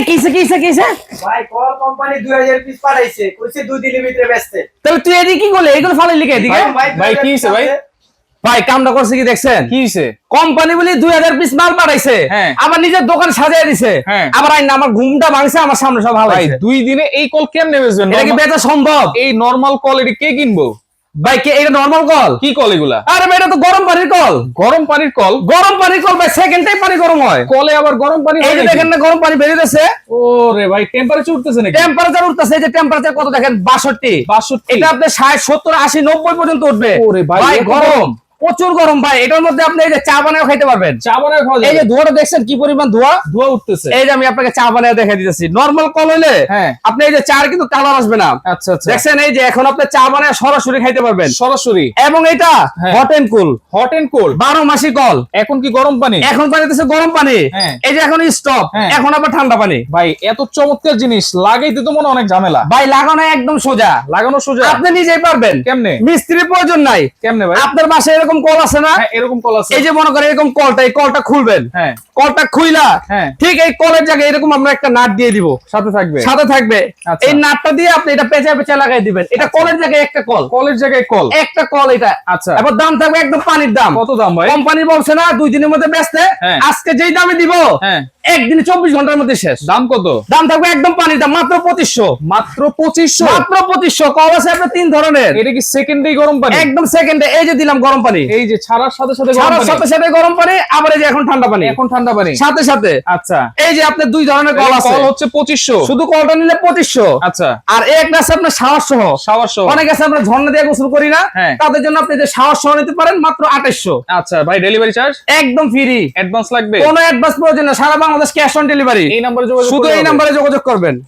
কিসে ভাই call company 2000 piece পাঠাইছে কইছে 2 দিনের ভিতরে বেচতে। তাহলে তুই এদিকে কি করলি? এইগুলো ফালাই লিখে এদিকে। ভাই কি হইছে ভাই? ভাই কামটা করছে কি দেখছেন? কি হইছে? কোম্পানি বলি 2000 পিস মাল পাঠাইছে, হ্যাঁ। আবার নিজের দোকান সাজিয়ে দিছে, হ্যাঁ। আবার আইনা আমার ঘুমটা ভাঙছে, আমার সামনে সব ভাই হালাইছে। 2 দিনে এই কল কেমনে বেচবেন? এটা কি বেচা সম্ভব? এই নরমাল কল এটা কে কিনবো? ভাই কে এটা নরমাল কল? কি কল এগুলা? আরে ভাই এটা তো গরম পানির কল। গরম পানির কল? গরম পানির কল ভাই, সেকেন্ডটাই পানি গরম হয়। কলে আবার গরম পানি এই হয় যে নাকি? দেখেন না গরম পানি বেরিয়েছে, ওরে ভাই টেম্পারেচার উঠতেছে নাকি? টেম্পারেচার উঠতেছে। এই যে টেম্পারেচার কত দেখেন, 62। 62। এটা আপনি 60 70 80 90 পর্যন্ত উঠবে। ওরে ভাই, এত গরম, গরম। প্রচুর গরম ভাই। এটার মধ্যে আপনি এই যে চা বানায় খাইতে পারবেন। চা বানায় খাওয়া এই যাবে? যে ধোঁয়াটা দেখছেন কি পরিমাণ ধোঁয়া? ধোঁয়া উঠতেছে। এই যে আমি আপনাকে চা বানায় দেখাই দিতেছি। নরমাল কল হইলে হ্যাঁ। আপনি এই যে চার কিন্তু কালার আসবে না। আচ্ছা আচ্ছা। দেখছেন এই যে এখন আপনি চা বানায় সরাসরি খাইতে পারবেন সরাসরি। এবং এটা হ্যাঁ। Hot and cool, hot and cold. 12 মাসি কল। এখন কি গরম পানি? এখন পানি দিতেছে গরম পানি, হ্যাঁ। এই যে এখন স্টপ, হ্যাঁ। এখন আবার ঠান্ডা পানি। ভাই এত চমৎকার জিনিস লাগাইতে তো মনে অনেক ঝামেলা। ভাই লাগানো একদম সোজা, লাগানো সোজা? আপনি নিজেই পারবেন। কেমনে? মিস্ত্রির প্রয়োজন নাই। কেমনে ভাই? আপনার বাসায় এরকম কল আছে না? হ্যাঁ এরকম কল আছে। এই যে মনে করেন এরকম কলটা, এই কলটা খুলবেন, হ্যাঁ। কলটা খুইলা হ্যাঁ। ঠিক এই কলের জায়গায় এরকম আমরা একটা নাট দিয়ে দিব, সাথে থাকবে? সাথে থাকবে। আচ্ছা। এই নাটটা দিয়ে আপনি এটা পেঁচা পেঁচা লাগাই দিবেন। এটা কলের জায়গায় একটা কল, কলের জায়গায় কল? একটা কল এটা। আচ্ছা। এবার দাম থাকবে একদম পানির দাম। কত দাম ভাই? কোম্পানি বলছে না 2 দিনের মধ্যে বেচতে, হ্যাঁ। আজকে যেই দামে দিব হ্যাঁ। একদিনে 24 ঘন্টার মধ্যে শেষ। দাম কত? দাম থাকবে একদম পানির দাম, মাত্র 2500। মাত্র 2500? মাত্র 2500। কল আছে আপনার 3 ধরনের। এটা কি সেকেন্ডেই গরম পানি? একদম সেকেন্ডে এই যে দিলাম গরম পানি, এই যে ছাড়ার সাথে সাথে গরম ছাড়ার পানি? সাথে সাথে গরম পানি, আবার এই যে এখন ঠান্ডা পানি, এখন ঠান্ডা পানি সাথে সাথে। আচ্ছা। এই যে আপনার 2 ধরনের কল আছে। কল হচ্ছে 2500? শুধু কলটা নিলে 2500। আচ্ছা। আর একটা আছে আপনার শাওয়ার সহ। শাওয়ার সহ? অনেক আছে আমরা ঝর্ণা দিয়ে গোসল করি না, হ্যাঁ। তাদের জন্য আপনি যে শাওয়ার সহ নিতে পারেন মাত্র 2800। আচ্ছা ভাই ডেলিভারি চার্জ? একদম ফ্রি, অ্যাডভান্স লাগবে? কোনো অ্যাডভান্স প্রয়োজন না, সারা বাংলাদেশ ক্যাশ অন ডেলিভারি। এই নম্বরে যোগাযোগ শুধু করলে এই হবে? নম্বরে যোগাযোগ করবেন।